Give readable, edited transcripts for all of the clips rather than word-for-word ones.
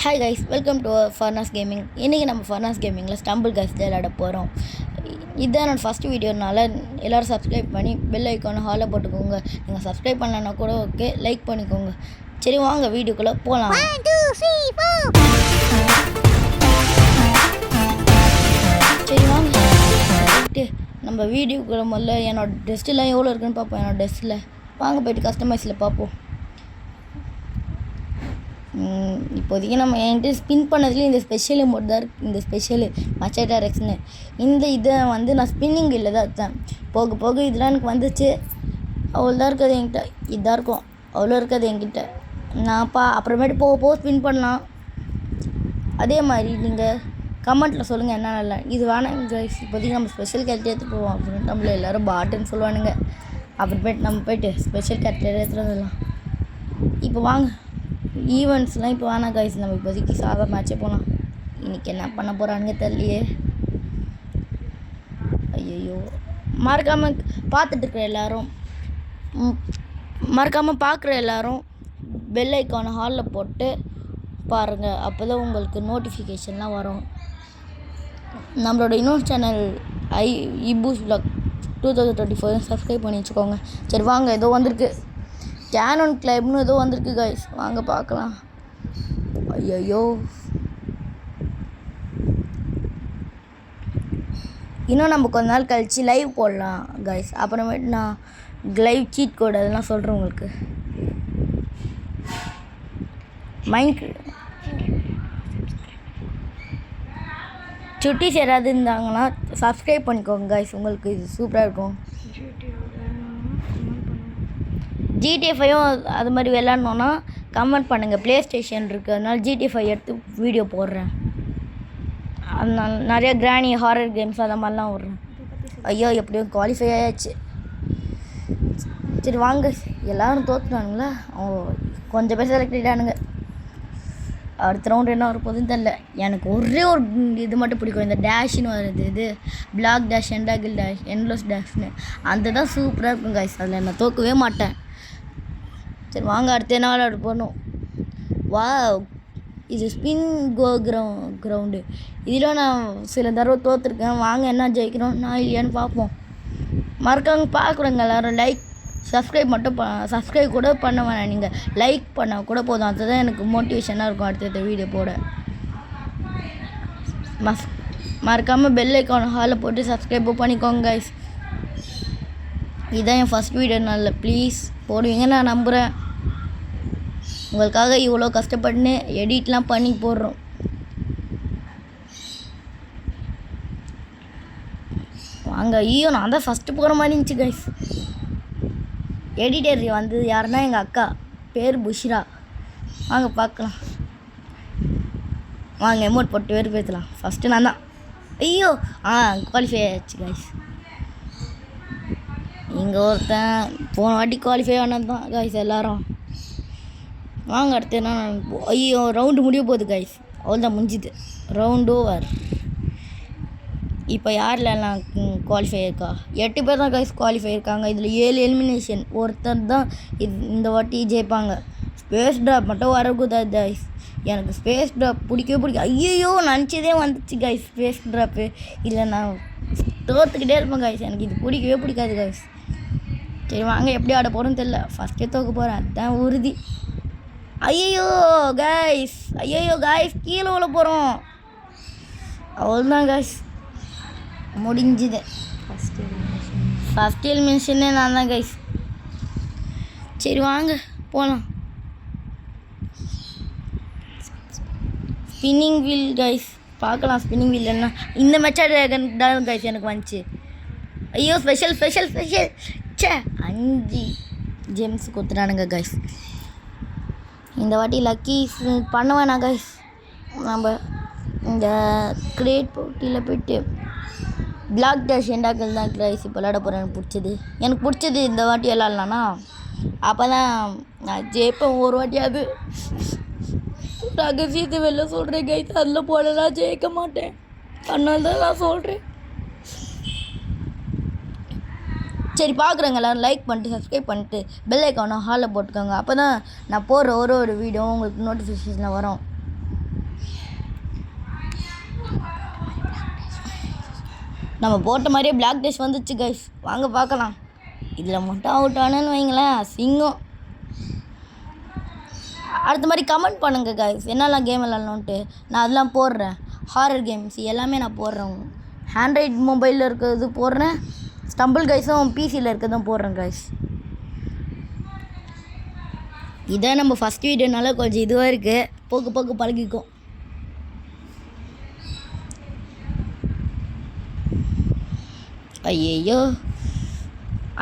Hi guys, welcome to furnace gaming. இன்றைக்கி நம்ம ஃபர்னாஸ் கேமிங்கில் stumble guys விளையாட போகிறோம். இதுதான் என்னோடய ஃபஸ்ட் வீடியோனால எல்லோரும் சப்ஸ்கிரைப் பண்ணி பெல் ஐக்கானை ஹாலில் போட்டுக்கோங்க. நீங்கள் சப்ஸ்கிரைப் பண்ணலன்னா கூட ஓகே, லைக் பண்ணிக்கோங்க. சரி வாங்க வீடியோக்குள்ளே போகலாம். சரி வாங்க போயிட்டு நம்ம வீடியோக்குள்ளே முதல்ல என்னோடய டெஸ்ட்டெலாம் எவ்வளோ இருக்குன்னு பார்ப்போம். என்னோடய டெஸ்ட்டில் வாங்க போய்ட்டு கஸ்டமைஸில் பார்ப்போம். இப்போதைக்கு நம்ம என்கிட்ட ஸ்பின் பண்ணதுலேயும் இந்த ஸ்பெஷல் மோட் தான் இருக்குது. இந்த ஸ்பெஷலு மச்சேட்டா ரெக்ஸ்னு இதை நான் ஸ்பின்னிங் இல்லை தான் எடுத்தேன். போக போக இதெல்லாம் எனக்கு வந்துச்சு. அவ்வளோதான் இருக்காது என்கிட்ட, இதாக இருக்கும், அவ்வளோ இருக்காது என்கிட்ட. அப்புறமேட்டு போக போக ஸ்பின் பண்ணலாம். அதே மாதிரி நீங்கள் கமெண்ட்டில் சொல்லுங்கள் என்ன நல்லா இது வேணாம் கைஸ். இப்போதைக்கு நம்ம ஸ்பெஷல் கேரக்டர் எடுத்துகிட்டு போவோம். அப்படின்னு நம்மள எல்லோரும் பாட்டுன்னு சொல்லுவானுங்க. அப்புறமேட்டு நம்ம போய்ட்டு ஸ்பெஷல் கேரக்டர் எடுத்துகிட்டு வந்துடலாம். இப்போ வாங்க ஈவெண்ட்ஸ்லாம் இப்போ வேணாம் கைஸ். நம்ம இப்போதைக்கு சாதா மேட்சே போகலாம். இன்றைக்கி என்ன பண்ண போகிறானுங்க தெரியலையே. ஐயோ, மறக்காமல் பார்த்துட்ருக்குற எல்லோரும் பார்க்குற எல்லோரும் பெல் ஐக்கானை ஹாலில் போட்டு பாருங்கள். அப்போ தான் உங்களுக்கு நோட்டிஃபிகேஷன்லாம் வரும். நம்மளோட இன்னொரு சேனல் இபூஸ் vlog 2024 சப்ஸ்கிரைப் பண்ணி வச்சுக்கோங்க. சரி வாங்க, ஏதோ வந்திருக்கு கேனன் கிளைப்னு ஏதோ வந்திருக்கு கைஸ், வாங்க பார்க்கலாம். ஐயோ, இன்னும் நம்ம கொஞ்ச நாள் கழித்து லைவ் போடலாம் கைஸ். அப்புறமேட்டு நான் லைவ் சீட் கோட் அதெல்லாம் சொல்கிறேன் உங்களுக்கு. சுட்டிஸ் யாராவது இருந்தாங்கன்னா சப்ஸ்கிரைப் பண்ணிக்கோங்க கைஸ், உங்களுக்கு இது சூப்பராக இருக்கும். GTA 5 அது மாதிரி விளாட்னோன்னா கமெண்ட் பண்ணுங்கள். ப்ளே ஸ்டேஷன் இருக்குது, அதனால GTA 5 எடுத்து வீடியோ போடுறேன். அதனால நிறைய கிராணி ஹாரர் கேம்ஸ் அதை மாதிரிலாம் விட்றேன். ஐயோ, எப்படியும் குவாலிஃபை ஆயாச்சு. சரி வாங்க, எல்லோரும் தோற்றுனானுங்களா? கொஞ்சம் பேர் செலக்ட் ஆகிட்டானுங்க. அடுத்த ரவுண்டு என்ன வர போகுதுன்னு தெரில. எனக்கு ஒரே ஒரு இது மட்டும் பிடிக்கும், இந்த டேஷ்னு வருது. இது பிளாக் டேஷ், எண்டாகில் டேஷ், என்லோஸ் டேஷ்னு அந்த தான் சூப்பராக இருக்கும் கைஸ். அதில் நான் தோக்கவே மாட்டேன். சரி வாங்க, அடுத்த என்ன விளையாட போகணும். வா, இது ஸ்பின் கிரவுண்டு. இதில் நான் சில தடவை தோற்றுருக்கேன். வாங்க என்ன ஜெயிக்கிறோம் நான் இல்லையான்னு பார்ப்போம். மறக்காம பார்க்குறேங்க எல்லோரும் லைக் சப்ஸ்கிரைப் கூட பண்ண வேணாம். நீங்கள் லைக் பண்ணால் கூட போதும். அதுதான் எனக்கு மோட்டிவேஷனாக இருக்கும் அடுத்த வீடியோ போட. மறக்காமல் பெல் ஐக்கான் ஹாலில் போட்டு சப்ஸ்கிரைபும் பண்ணிக்கோங்க கைஸ். இதுதான் என் ஃபஸ்ட் வீடியோனால ப்ளீஸ் போடுவீங்க நான் நம்புகிறேன். உங்களுக்காக இவ்வளோ கஷ்டப்பட்டுன்னு எடிட்லாம் பண்ணி போடுறோம். வாங்க. ஐயோ, நான் தான் ஃபஸ்ட்டு போகிற மாதிரி இருந்துச்சு கைஸ். எடிட்டர் வந்து யாருன்னா எங்கள் அக்கா, பேர் புஷ்ரா. வாங்க பார்க்கலாம். வாங்க எமௌண்ட் போட்டு பேர் பேசலாம். ஃபஸ்ட்டு நான் தான். ஐயோ, குவாலிஃபை ஆயிடுச்சு கைஸ். இங்கே ஒருத்தன் போன வாட்டி குவாலிஃபை ஆனது தான் கைஸ் எல்லோரும். வாங்க அடுத்து என்ன. ஐயோ, ரவுண்டு முடிய போகுது கைஸ். அவ்வளோதான், முடிஞ்சுது, ரவுண்ட் ஓவர். இப்போ யாரெல்லாம் குவாலிஃபை இருக்கா? 8 பேர் தான் கைஸ் குவாலிஃபை இருக்காங்க. இதில் 7 எலிமினேஷன். ஒருத்தர் தான் இந்த வாட்டி ஜெயிப்பாங்க. ஸ்பேஸ் ட்ராப் மட்டும் வரக்கூடாது கைஸ். எனக்கு ஸ்பேஸ் ட்ராப் பிடிக்கவே பிடிக்கும். ஐயோ, நினச்சதே வந்துச்சு கைஸ் ஸ்பேஸ் ட்ராப்பு. இல்லை நான் தோற்றுக்கிட்டே இருப்பேன் கைஸ். எனக்கு இது பிடிக்கவே பிடிக்காது கைஸ். சரி வாங்க, எப்படி ஆட போகிறோன்னு தெரில. ஃபஸ்ட்டே தோக்க போகிறேன், அதுதான் உறுதி. ஐயோ கைஸ், கீழே விழ போகிறோம். அவ்வளோதான் கைஸ், முடிஞ்சுது. ஃபஸ்ட் எலிமினேஷனே நான் தான் கைஸ். சரி வாங்க போகலாம். ஸ்பின்னிங் வீல் கைஸ், பார்க்கலாம். ஸ்பின்னிங் வீல் என்ன இந்த மெச்சா ட்ராகன் தான் கைஸ் எனக்கு வந்துச்சு. ஐயோ, ஸ்பெஷல் 5 ஜெம்ஸ் கொடுத்துட்டானுங்க கைஸ். இந்த வாட்டி லக்கி பண்ண வேணாம் கைஸ். நம்ம இந்த கிரேட் போட்டியில் போய்ட்டு பிளாக் டேஷ் எண்டாக்கள் தான் கைஸ் இப்போ விளையாட போகிறேன். எனக்கு பிடிச்சது இந்த வாட்டி விளாட்லான்னா அப்போ தான் நான் ஜெயிப்பேன். ஒரு வாட்டியாவது ரகசியத்தை வெளில சொல்கிறேன் கைஸ். அதில் போடலாம் ஜெயிக்க மாட்டேன், அதனால தான் நான் சொல்கிறேன். சரி பார்க்குறேங்க, எல்லோரும் லைக் பண்ணிட்டு சப்ஸ்கிரைப் பண்ணிட்டு பெல் ஐக்கானை ஹாலில் போட்டுக்கோங்க. அப்போ தான் நான் போடுற ஒரு வீடியோ உங்களுக்கு நோட்டிஃபிகேஷனில் வரும். நம்ம போட்ட மாதிரியே பிளாக் டேஷ் வந்துச்சு கைஸ். வாங்க பார்க்கலாம். இதில் மட்டும் அவுட் ஆனேன்னு வைங்களேன், சிங்கம். அடுத்த மாதிரி கமெண்ட் பண்ணுங்கள் கைஸ், என்னெல்லாம் கேம் விளாட்ணுன்ட்டு. நான் அதெல்லாம் போடுறேன். ஹாரர் கேம்ஸ் எல்லாமே நான் போடுறேன். ஆண்ட்ராய்ட் மொபைலில் இருக்கிறது போடுறேன், ஸ்டம்பிள் கைஸும் பிசியில் இருக்கிறதும் போடுறேன் கைஸ். இதான் நம்ம ஃபஸ்ட் வீடியோனால கொஞ்சம் இதுவாக இருக்குது. போக்கு போக்கு பழகிக்கும். ஐயோ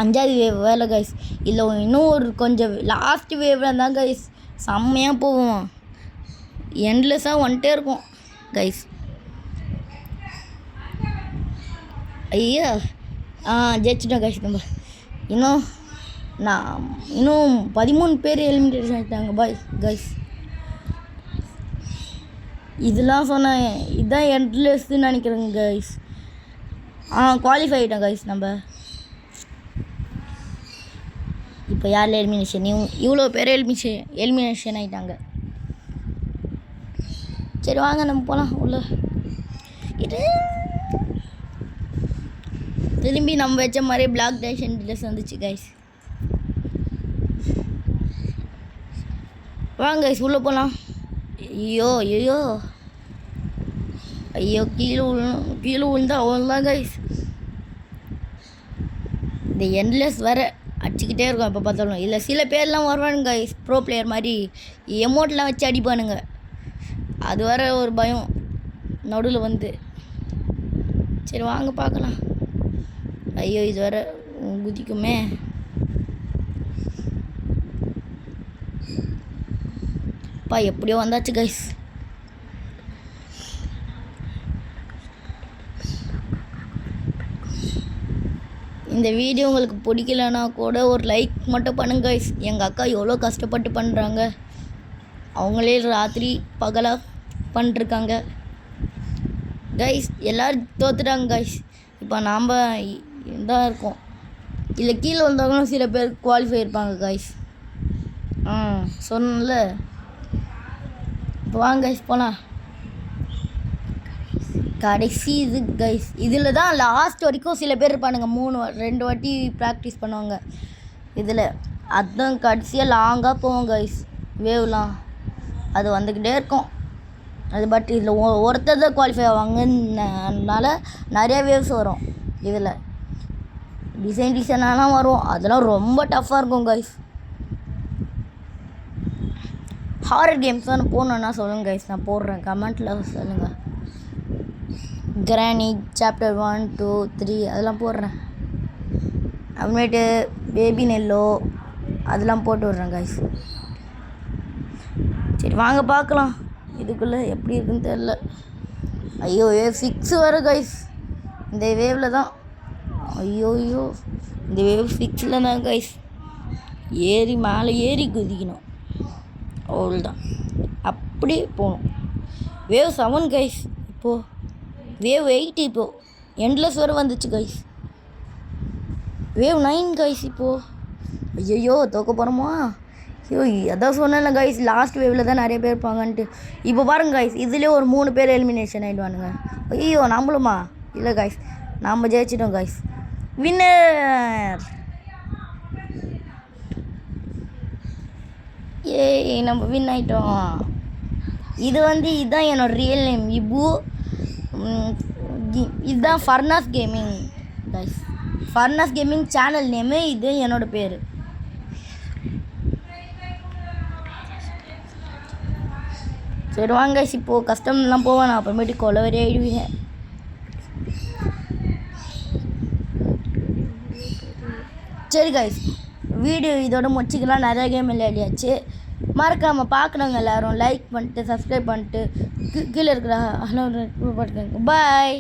5வது வேவ் வேலை கைஸ். இல்லை இன்னும் ஒரு கொஞ்சம் லாஸ்ட் வேவில் தான் கைஸ் செம்மையாக போவோம். எண்ட்லெஸ்ஸாக வந்துட்டே இருக்கும் கைஸ். ஐயா ஜெயிச்சிட்டோம் கைஸ். நம்ம இன்னும் 13 பேர் எலிமினேஷன் ஆகிட்டாங்க பாய் கைஸ். இதெல்லாம் சொன்னேன், இதுதான் எண்ட்லெஸ்ன்னு நினைக்கிறேங்க கைஸ். குவாலிஃபை ஆகிட்டோம் கைஸ் நம்ம. இப்போ யாரில் எலிமினேஷன்? இவ்வளோ பேர் எலிமினேஷன் ஆகிட்டாங்க. சரி வாங்க நம்ம போகலாம் உள்ள. திரும்பி நம்ம வச்ச மாதிரி பிளாக் டேஷ் ட்ரெஸ் வந்துச்சு கைஸ். வாங்க கைஸ் உள்ளே போகலாம். ஐயோ ஐயோ ஐயோ கீழே விழுந்தா அவ்வளோதான் கைஸ். இந்த எண்ட்லெஸ் வேறு அடிச்சுக்கிட்டே இருக்கும் எப்போ பார்த்தாலும். இல்லை சில பேர்லாம் வருவானுங்க கைஸ், ப்ரோ பிளேயர் மாதிரி எமௌண்ட்லாம் வச்சு அடிப்பானுங்க. அது வேறு ஒரு பயம் நடுவில் வந்து. சரி வாங்க பார்க்கலாம். ஐயோ இது வேறு குதிக்குமே. எப்படியோ வந்தாச்சு கைஸ். இந்த வீடியோ உங்களுக்கு பிடிக்கலன்னா கூட ஒரு லைக் மட்டும் பண்ணுங்க கைஸ். எங்கள் அக்கா எவ்வளோ கஷ்டப்பட்டு பண்ணுறாங்க. அவங்களே ராத்திரி பகலாக பண்ணிருக்காங்க கைஸ். எல்லோரும் தோத்துட்டாங்க கைஸ். இப்போ நாம் தான் இருக்கோம். இல்லை கீழே வந்தவங்களும் சில பேர் குவாலிஃபை இருப்பாங்க கைஸ். சொன்னல. இப்போ வாங்க கைஸ் போகலாம். கடைசி இது கைஸ். இதில் தான் லாஸ்ட் வரைக்கும் சில பேர் இருப்பானுங்க. 2 வாட்டி ப்ராக்டிஸ் பண்ணுவாங்க இதில். அதுதான் கடைசியாக லாங்காக போவோம் கைஸ். வேவ்லாம் அது வந்துக்கிட்டே இருக்கும். அது பட் இதில் ஒருத்தர் தான் குவாலிஃபை ஆவாங்கனால நிறையா வேவ்ஸ் வரும். இதில் டிசைனாலாம் வரும். அதெல்லாம் ரொம்ப டஃப்பாக இருக்கும் கைஸ். ஹாரர் கேம்ஸ் தான் போடணுன்னா சொல்லுங்கள் கைஸ், நான் போடுறேன். கமெண்ட்டில் சொல்லுங்கள். கிரானி சாப்டர் 1, 2, 3 அதெல்லாம் போடுறேன். அப்புறமேட்டு பேபி நெல்லோ அதெல்லாம் போட்டு விட்றேன் கைஸ். சரி வாங்க பார்க்கலாம். இதுக்குள்ளே எப்படி இருக்குன்னு தெரில. ஐயோ வேவ் 6 வர கைஸ். இந்த வேவில் தான். ஐயோ இந்த வேவ் 6ல் தான் கைஸ் மேலே ஏறி குதிக்கணும். அவ்வளோதான், அப்படியே போகணும். Wave 7 guys. இப்போது வேவ் 8 இப்போது எண்ட்லெஸ் வரை வந்துச்சு கைஸ். Wave 9 guys. இப்போது ஐயோ தோக்க போகிறோமா? ஐயோ அதான் சொன்னேன்ல கைஸ், லாஸ்ட் வேவில் தான் நிறைய பேர் இருப்பாங்கன்ட்டு. இப்போ பாருங்க கைஸ், இதுலேயே ஒரு 3 பேர் எலிமினேஷன் ஆகிடுவானுங்க. ஐயோ நம்மளுமா? இல்லை கைஸ், நாம் ஜெயிச்சிட்டோம் கைஸ். வின்னர். நம்ம வின் ஆகிட்டோம். இதுதான் என்னோடய ரியல் நேம் இபு. இதுதான் furnace gaming guys. Furnace gaming channel name. இது என்னோட பேர். சரி வாங்க கைஸ், இப்போது கஸ்டம்லாம் போவேன். நான் அப்புறமேட்டு கொலவரி ஆகிடுவீங்க. சரி கைஸ், வீடியோ இதோட முடிச்சிக்கலாம். நிறைய கேம் விளையாடியாச்சு. மறக்காமல் பார்க்குறவங்க எல்லோரும் லைக் பண்ணிட்டு சப்ஸ்கிரைப் பண்ணிட்டு கீழே இருக்கிற ஹலோ பாய்.